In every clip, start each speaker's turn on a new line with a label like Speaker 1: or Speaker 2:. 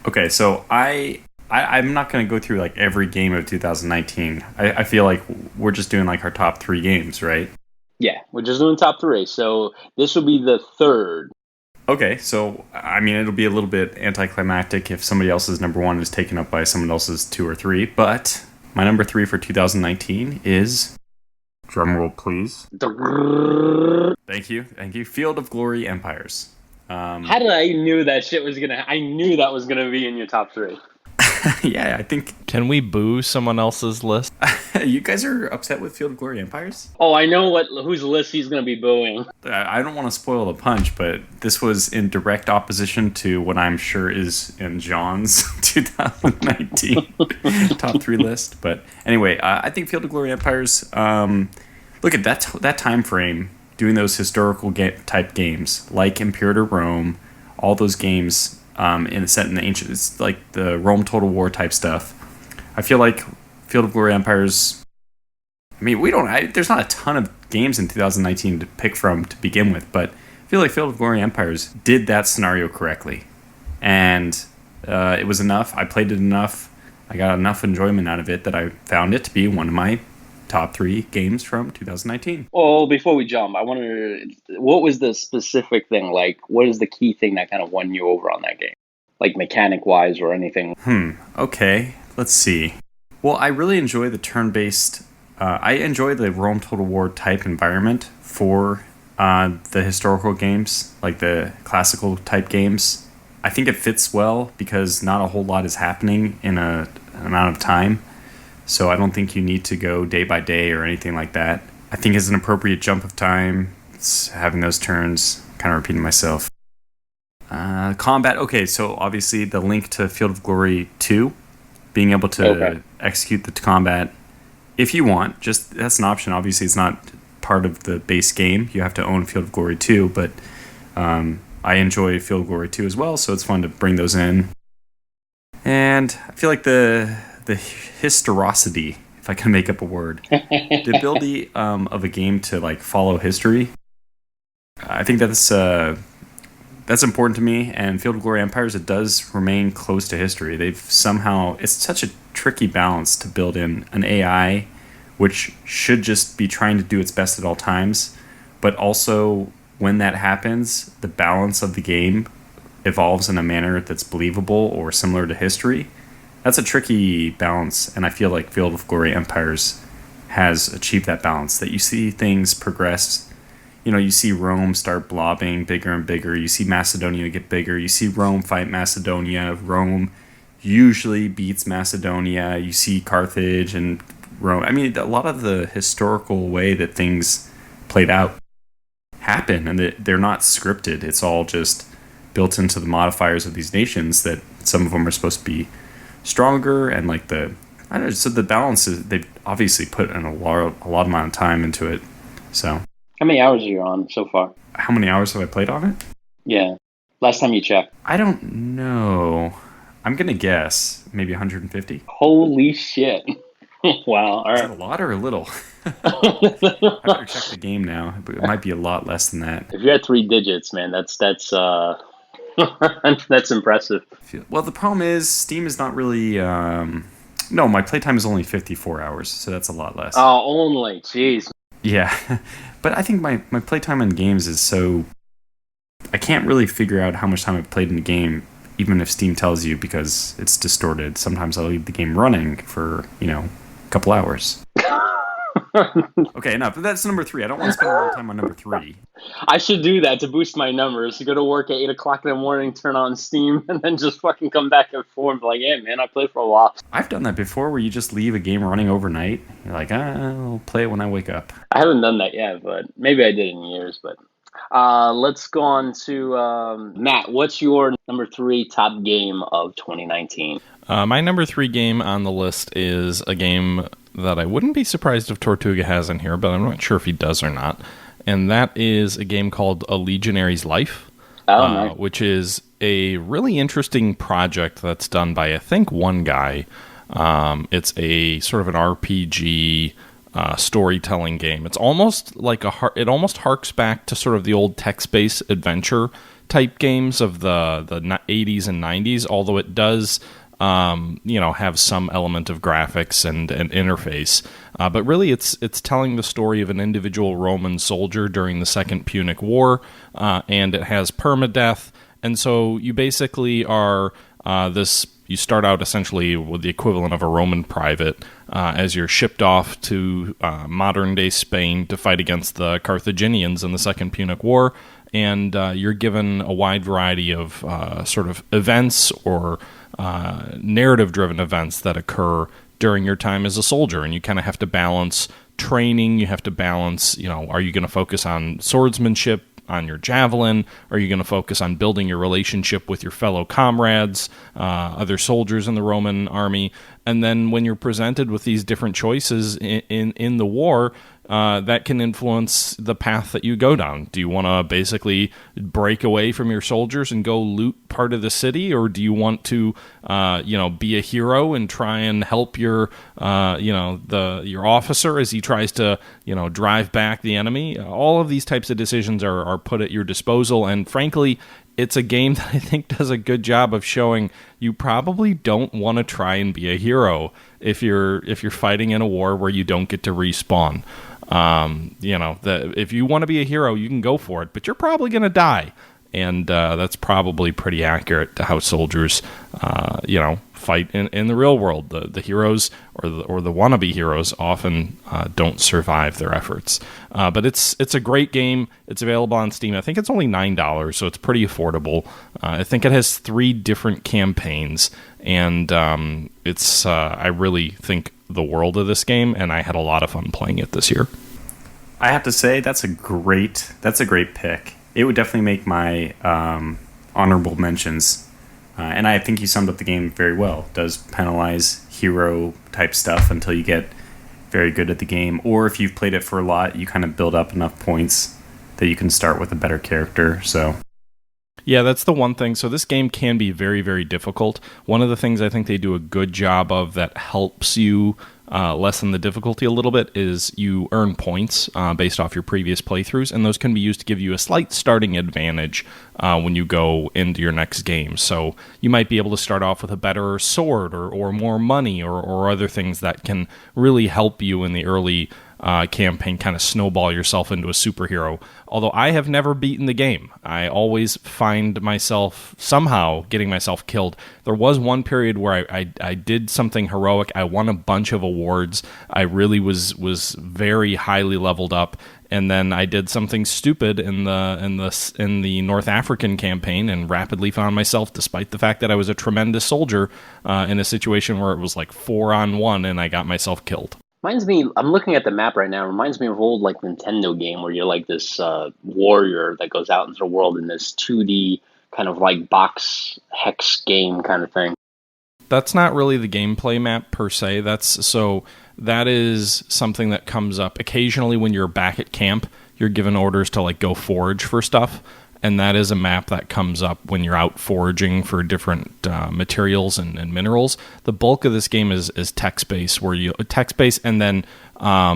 Speaker 1: Okay, so I'm not going to go through like every game of 2019. I feel like we're just doing like our top three games, right?
Speaker 2: Yeah, we're just doing top three. So this will be the third.
Speaker 1: Okay, so I mean, it'll be a little bit anticlimactic if somebody else's number one is taken up by someone else's two or three, but my number three for 2019 is. Drumroll, please. Thank you. Field of Glory Empires.
Speaker 2: How did I knew that shit was gonna? I knew that was gonna be in your top three.
Speaker 1: Yeah, I think.
Speaker 3: Can we boo someone else's list?
Speaker 1: You guys are upset with Field of Glory Empires?
Speaker 2: Oh, I know whose list he's gonna be booing.
Speaker 1: I don't want to spoil the punch, but this was in direct opposition to what I'm sure is in John's 2019 top three list. But anyway, I think Field of Glory Empires. Look at that time frame. Doing those historical type games like Imperator Rome, all those games set in the ancient, it's like the Rome Total War type stuff. I feel like Field of Glory Empires. I mean, there's not a ton of games in 2019 to pick from to begin with, but I feel like Field of Glory Empires did that scenario correctly, and it was enough. I played it enough. I got enough enjoyment out of it that I found it to be one of my top three games from 2019.
Speaker 2: Oh, before we jump, I wonder what was the specific thing? Like, what is the key thing that kind of won you over on that game? Like mechanic wise or anything?
Speaker 1: Okay, let's see. Well, I really enjoy the turn-based. I enjoy the Rome Total War type environment for the historical games, like the classical type games. I think it fits well because not a whole lot is happening in an amount of time. So I don't think you need to go day by day or anything like that. I think it's an appropriate jump of time. It's having those turns, kind of repeating myself. Combat, okay, so obviously the link to Field of Glory 2, being able to execute the combat if you want. Just that's an option. Obviously, it's not part of the base game. You have to own Field of Glory 2, but I enjoy Field of Glory 2 as well, so it's fun to bring those in. And I feel like the historicity, if I can make up a word, the ability of a game to like follow history. I think that's important to me. And Field of Glory Empires, it does remain close to history. It's such a tricky balance to build in an AI, which should just be trying to do its best at all times, but also when that happens, the balance of the game evolves in a manner that's believable or similar to history. That's a tricky balance, and I feel like Field of Glory Empires has achieved that balance, that you see things progress. You know, you see Rome start blobbing bigger and bigger. You see Macedonia get bigger. You see Rome fight Macedonia. Rome usually beats Macedonia. You see Carthage and Rome. I mean, a lot of the historical way that things played out happen, and they're not scripted. It's all just built into the modifiers of these nations, that some of them are supposed to be stronger, and like I don't know, so the balance is, they've obviously put in a lot amount of time into it. So
Speaker 2: how many hours are you on so far?
Speaker 1: How many hours have I played on it?
Speaker 2: Yeah, last time you checked.
Speaker 1: I don't know. I'm gonna guess maybe 150.
Speaker 2: Holy shit. Wow. All right.
Speaker 1: Is that a lot or a little? I better check the game now. It might be a lot less than that.
Speaker 2: If you had 3 digits, man, that's that's impressive.
Speaker 1: Well, the problem is Steam is not really. No, my playtime is only 54 hours, so that's a lot less.
Speaker 2: Oh, only. Jeez.
Speaker 1: Yeah, but I think my playtime in games is so. I can't really figure out how much time I've played in a game, even if Steam tells you, because it's distorted. Sometimes I'll leave the game running for, a couple hours. Okay, enough. That's number 3. I don't want to spend a lot of time on number 3.
Speaker 2: I should do that to boost my numbers. Go to work at 8 o'clock in the morning, turn on Steam, and then just fucking come back at 4 and be like, yeah, man, I played for a while.
Speaker 1: I've done that before, where you just leave a game running overnight. You're like, I'll play it when I wake up.
Speaker 2: I haven't done that yet, but maybe I did in years. But let's go on to Matt. What's your number 3 top game of 2019?
Speaker 3: My number 3 game on the list is a game that I wouldn't be surprised if Tortuga has in here, but I'm not sure if he does or not. And that is a game called A Legionary's Life,
Speaker 2: nice.
Speaker 3: Which is a really interesting project that's done by, I think, one guy. It's a sort of an RPG storytelling game. It's almost like it almost harks back to sort of the old text-based adventure type games of the 80s and 90s, although it does have some element of graphics and interface. But really, it's telling the story of an individual Roman soldier during the Second Punic War, and it has permadeath. And so you basically are you start out essentially with the equivalent of a Roman private as you're shipped off to modern-day Spain to fight against the Carthaginians in the Second Punic War, and you're given a wide variety of sort of events or narrative-driven events that occur during your time as a soldier, and you kind of have to balance training. You have to balance, are you going to focus on swordsmanship, on your javelin? Are you going to focus on building your relationship with your fellow comrades, other soldiers in the Roman army? And then when you're presented with these different choices in the war, that can influence the path that you go down. Do you want to basically break away from your soldiers and go loot part of the city, or do you want to, be a hero and try and help your officer as he tries to, drive back the enemy? All of these types of decisions are put at your disposal, and frankly, it's a game that I think does a good job of showing you probably don't want to try and be a hero if you're fighting in a war where you don't get to respawn. If you want to be a hero, you can go for it, but you're probably going to die. And that's probably pretty accurate to how soldiers, fight in the real world. The heroes or the wannabe heroes often don't survive their efforts. But it's a great game. It's available on Steam. I think it's only $9, so it's pretty affordable. I think it has 3 different campaigns, and I really think the world of this game, and I had a lot of fun playing it this year.
Speaker 1: I have to say that's a great pick. It would definitely make my honorable mentions. And I think you summed up the game very well. It does penalize hero-type stuff until you get very good at the game. Or if you've played it for a lot, you kind of build up enough points that you can start with a better character. So,
Speaker 3: yeah, that's the one thing. So this game can be very, very difficult. One of the things I think they do a good job of that helps you lessen the difficulty a little bit is you earn points based off your previous playthroughs, and those can be used to give you a slight starting advantage when you go into your next game. So you might be able to start off with a better sword or more money or other things that can really help you in the early campaign, kind of snowball yourself into a superhero. Although I have never beaten the game, I always find myself somehow getting myself killed. There was one period where I did something heroic. I won a bunch of awards. I really was very highly leveled up, and then I did something stupid in the North African campaign and rapidly found myself, despite the fact that I was a tremendous soldier, in a situation where it was like 4-on-1 and I got myself killed.
Speaker 2: Reminds me, I'm looking at the map right now. It reminds me of old like Nintendo game where you're like this warrior that goes out into the world in this 2D kind of like box hex game kind of thing.
Speaker 3: That's not really the gameplay map per se. That is something that comes up occasionally when you're back at camp. You're given orders to like go forage for stuff, and that is a map that comes up when you're out foraging for different materials and minerals. The bulk of this game is text-based, and then I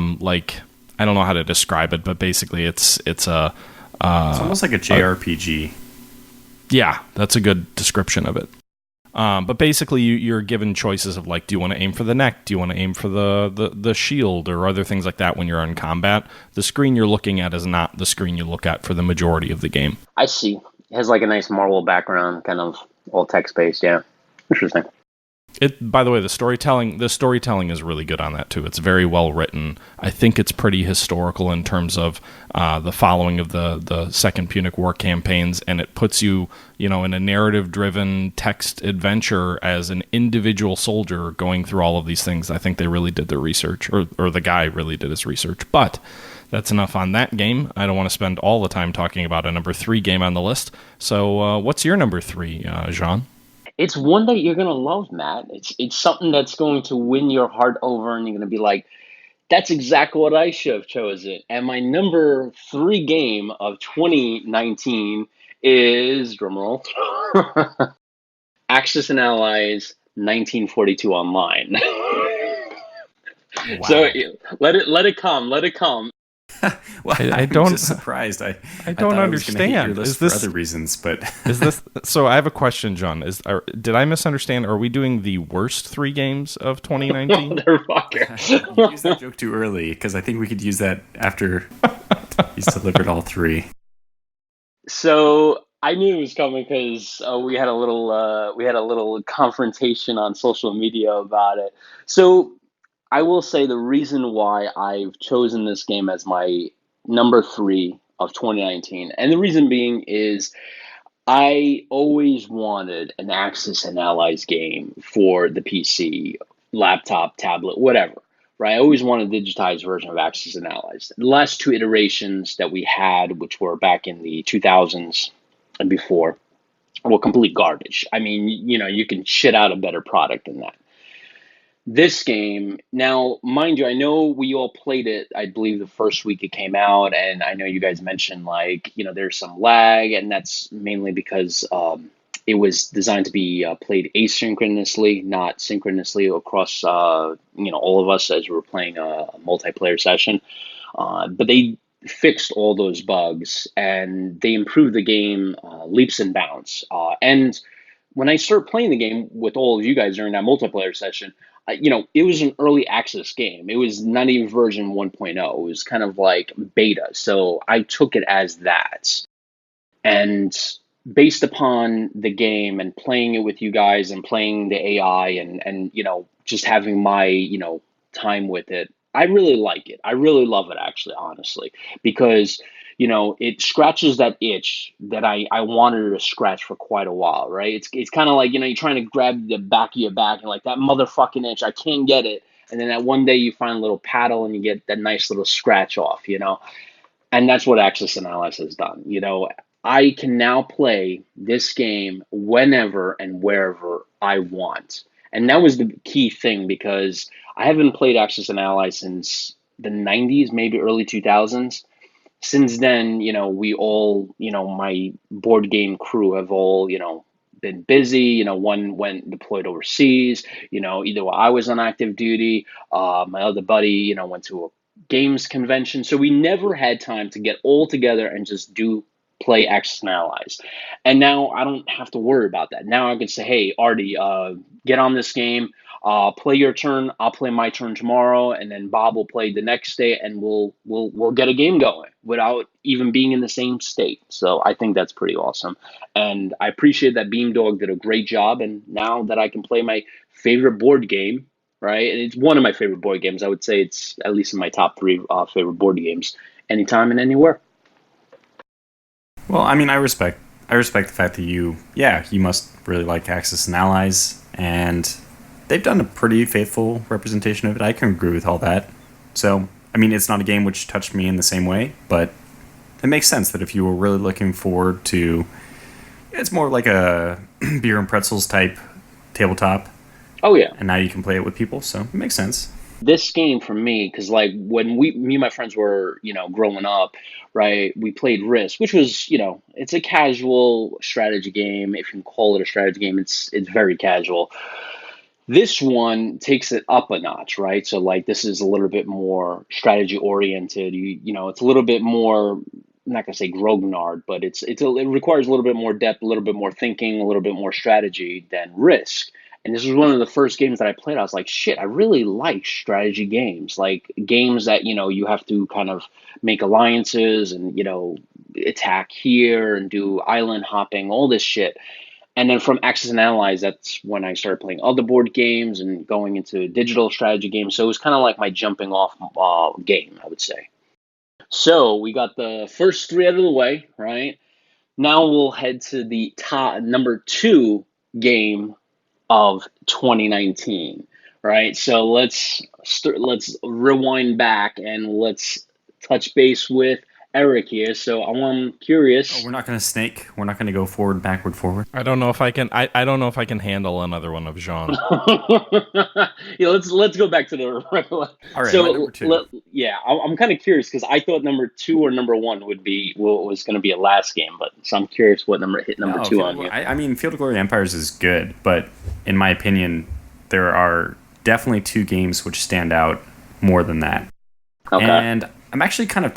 Speaker 3: don't know how to describe it, but basically it's
Speaker 1: almost like a JRPG.
Speaker 3: Yeah, that's a good description of it. But basically, you're given choices of like, do you want to aim for the neck? Do you want to aim for the shield or other things like that when you're in combat? The screen you're looking at is not the screen you look at for the majority of the game.
Speaker 2: I see. It has like a nice marble background, kind of all text-based, yeah. Interesting.
Speaker 3: By the way, the storytelling is really good on that too. It's very well written. I think it's pretty historical in terms of the following of the Second Punic War campaigns, and it puts you, in a narrative-driven text adventure as an individual soldier going through all of these things. I think they really did their research, or the guy really did his research. But that's enough on that game. I don't want to spend all the time talking about a number 3 game on the list. So, what's your number 3, Jean?
Speaker 2: It's one that you're going to love, Matt. It's something that's going to win your heart over, and you're going to be like, that's exactly what I should have chosen. And my number 3 game of 2019 is, drumroll, Axis and Allies 1942 Online. Wow. So let it come.
Speaker 1: Well,
Speaker 3: I
Speaker 1: I'm
Speaker 3: don't.
Speaker 1: just surprised.
Speaker 3: I don't
Speaker 1: thought I was gonna hate
Speaker 3: understand.
Speaker 1: your list
Speaker 3: Is this
Speaker 1: for other reasons, but
Speaker 3: is this? So I have a question, John. Did I misunderstand? Are we doing the worst 3 games of 2019?
Speaker 1: you used
Speaker 2: Motherfucker.
Speaker 1: that joke too early because I think we could use that after he's delivered all 3.
Speaker 2: So I knew it was coming because we had a little confrontation on social media about it. So I will say the reason why I've chosen this game as my number 3 of 2019, and the reason being is I always wanted an Axis and Allies game for the PC, laptop, tablet, whatever. Right? I always wanted a digitized version of Axis and Allies. The last 2 iterations that we had, which were back in the 2000s and before, were complete garbage. I mean, you can shit out a better product than that. This game, now, mind you, I know we all played it, I believe, the first week it came out, and I know you guys mentioned, like, there's some lag, and that's mainly because it was designed to be played asynchronously, not synchronously across, all of us as we were playing a multiplayer session. But they fixed all those bugs, and they improved the game leaps and bounds. And when I started playing the game with all of you guys during that multiplayer session, it was an early access game. It was not even version 1.0. It was kind of like beta. So I took it as that. And based upon the game and playing it with you guys and playing the AI and just having my, time with it, I really like it. I really love it actually, honestly, because it scratches that itch that I wanted to scratch for quite a while, right? It's kind of like, you're trying to grab the back of your back and like that motherfucking itch, I can't get it. And then that one day you find a little paddle and you get that nice little scratch off. And that's what Axis and Allies has done. I can now play this game whenever and wherever I want. And that was the key thing because I haven't played Axis and Allies since the 90s, maybe early 2000s. Since then, we all, my board game crew have all, been busy. One went deployed overseas. Either I was on active duty, my other buddy, went to a games convention. So we never had time to get all together and just play Axis and Allies. And now I don't have to worry about that. Now I can say, hey, Artie, get on this game. Play your turn. I'll play my turn tomorrow, and then Bob will play the next day, and we'll get a game going without even being in the same state. So I think that's pretty awesome, and I appreciate that Beamdog did a great job. And now that I can play my favorite board game, right, and it's one of my favorite board games, I would say it's at least in my top 3 favorite board games, anytime and anywhere.
Speaker 1: well, I mean, I respect the fact that you must really like Axis and Allies, and they've done a pretty faithful representation of it. I can agree with all that. So, I mean, it's not a game which touched me in the same way, but it makes sense that if you were really looking forward to, it's more like a beer and pretzels type tabletop,
Speaker 2: Oh yeah.
Speaker 1: and now you can play it with people, so it makes sense.
Speaker 2: This game for me, because like when me and my friends were, growing up, right, we played Risk, which was, it's a casual strategy game. If you can call it a strategy game, it's very casual. This one takes it up a notch, right? So like this is a little bit more strategy oriented. It's a little bit more. I'm not gonna say grognard, but it requires a little bit more depth, a little bit more thinking, a little bit more strategy than Risk. And this was one of the first games that I played. I was like, shit, I really like strategy games, like games that you have to kind of make alliances and attack here and do island hopping, all this shit. And then from Axis and Allies, that's when I started playing other board games and going into digital strategy games. So it was kind of like my jumping off game, I would say. So we got the first 3 out of the way, right? Now we'll head to the top number 2 game of 2019, right? So let's rewind back and let's touch base with Eric here. So I'm
Speaker 1: Oh,
Speaker 2: curious.
Speaker 1: we're not going to snake. We're not going to go forward, backward, forward.
Speaker 3: I don't know if I can. I don't know if I can handle another one of Jean.
Speaker 2: Yeah, let's go back to the regular.
Speaker 1: All right, my
Speaker 2: So
Speaker 1: number 2.
Speaker 2: yeah, I'm kind of curious because I thought number 2 or number 1 would be what was going to be a last game, but so I'm curious what number hit number
Speaker 1: No,
Speaker 2: 2 on you.
Speaker 1: I mean, Field of Glory Empires is good, but in my opinion, there are definitely 2 games which stand out more than that.
Speaker 2: Okay.
Speaker 1: And I'm actually kind of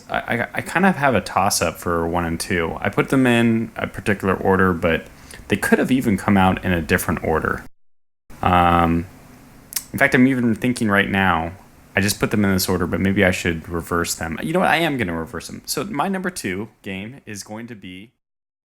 Speaker 1: I kind of have a toss up for 1 and 2. I put them in a particular order, but they could have even come out in a different order. In fact, I'm even thinking right now, I just put them in this order, but maybe I should reverse them. You know what? I am going to reverse them. So my number 2 game is going to be